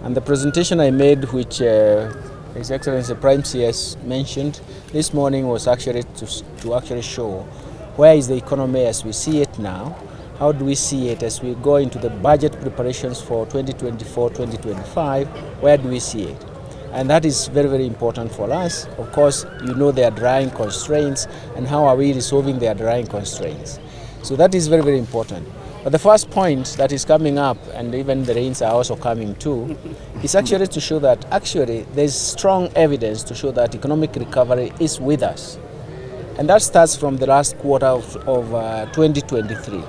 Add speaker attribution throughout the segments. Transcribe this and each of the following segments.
Speaker 1: And the presentation I made, which His Excellency Prime CS mentioned this morning, was actually to actually show where is the economy as we see it now, how do we see it as we go into the budget preparations for 2024-2025, where do we see it? And that is very, very important for us. Of course, you know their drying constraints and how are we resolving their drying constraints. So that is very, very important. But the first point that is coming up, and even the rains are also coming too, is actually to show that actually there's strong evidence to show that economic recovery is with us. And that starts from the last quarter of 2023.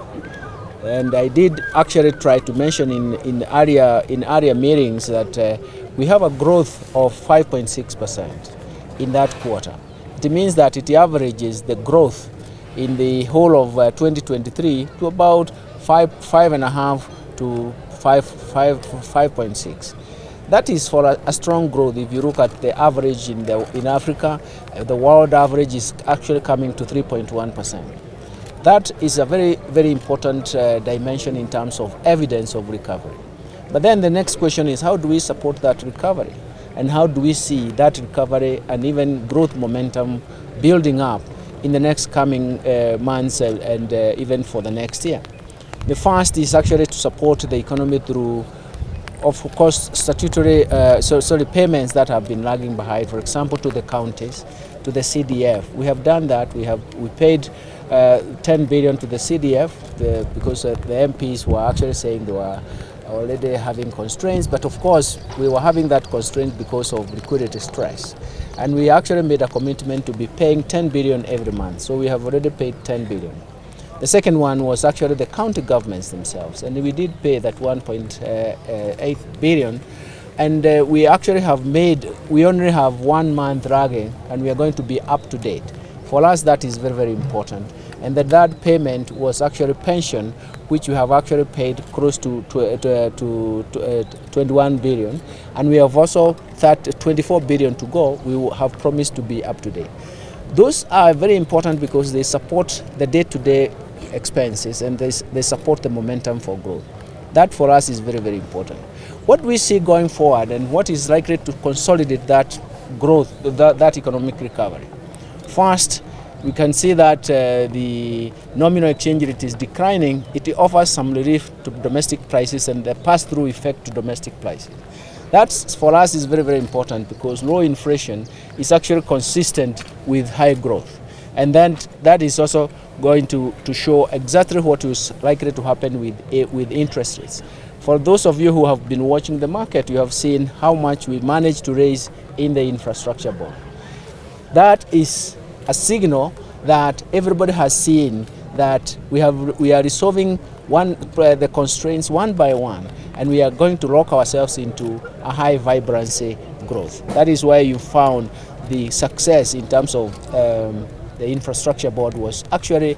Speaker 1: And I did actually try to mention in area meetings that we have a growth of 5.6% in that quarter. It means that it averages the growth in the whole of 2023 to about 5.5 to 5.6. That is for a strong growth. If you look at the average in Africa, the world average is actually coming to 3.1%. That is a very, very important dimension in terms of evidence of recovery. But then the next question is, how do we support that recovery? And how do we see that recovery and even growth momentum building up in the next coming months and even for the next year? The first is actually to support the economy through, of course, statutory payments that have been lagging behind, for example, to the counties, to the CDF. We have done that. We paid 10 billion to the CDF because the MPs were actually saying they were already having constraints, but of course we were having that constraint because of liquidity stress. And we actually made a commitment to be paying 10 billion every month. So we have already paid 10 billion. The second one was actually the county governments themselves, and we did pay that 1.8 billion. And we actually we only have 1 month lagging, and we are going to be up to date. For us, that is very, very important. And that payment was actually pension, which we have actually paid close to 21 billion. And we have also 24 billion to go. We will have promised to be up to date. Those are very important because they support the day-to-day expenses and they support the momentum for growth. That for us is very, very important. What we see going forward and what is likely to consolidate that growth, that economic recovery. First, we can see that the nominal exchange rate is declining. It offers some relief to domestic prices and the pass-through effect to domestic prices. That for us is very, very important because low inflation is actually consistent with high growth. And then that is also going to show exactly what is likely to happen with interest rates. For those of you who have been watching the market, you have seen how much we managed to raise in the infrastructure bond. That is a signal that everybody has seen that we are resolving the constraints one by one, and we are going to lock ourselves into a high vibrancy growth. That is why you found the success in terms of the infrastructure board was actually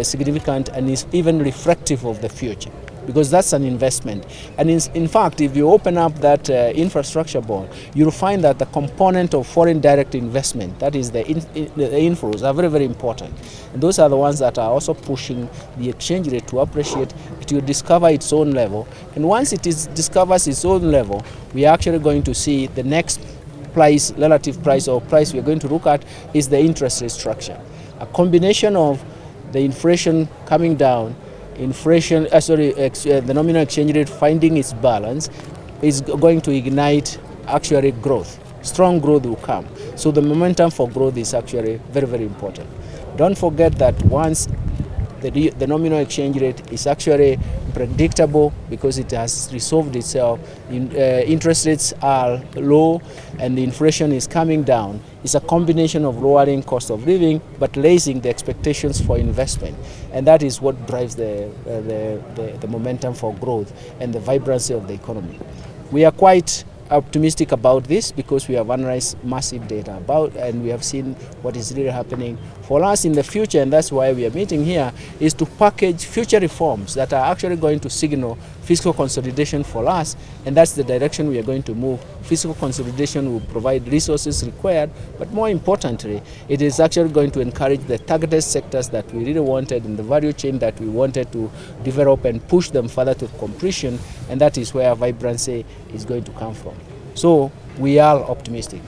Speaker 1: significant and is even reflective of the future, because that's an investment. And in fact, if you open up that infrastructure bond, you'll find that the component of foreign direct investment, that is the inflows, are very, very important. And those are the ones that are also pushing the exchange rate to appreciate. It will discover its own level. And once it discovers its own level, we are actually going to see the next price, relative price or price we are going to look at is the interest rate structure. A combination of the inflation coming down, the nominal exchange rate finding its balance is going to ignite actually growth. Strong growth will come. So the momentum for growth is actually very, very important. Don't forget that once the nominal exchange rate is actually predictable because it has resolved itself, interest rates are low and the inflation is coming down. It's a combination of lowering cost of living but raising the expectations for investment, and that is what drives the momentum for growth and the vibrancy of the economy. We are quite optimistic about this because we have analyzed massive data and we have seen what is really happening for us in the future, and that's why we are meeting here, is to package future reforms that are actually going to signal fiscal consolidation for us, and that's the direction we are going to move. Fiscal consolidation will provide resources required, but more importantly, it is actually going to encourage the targeted sectors that we really wanted in the value chain that we wanted to develop and push them further to completion, and that is where vibrancy is going to come from. So we are optimistic.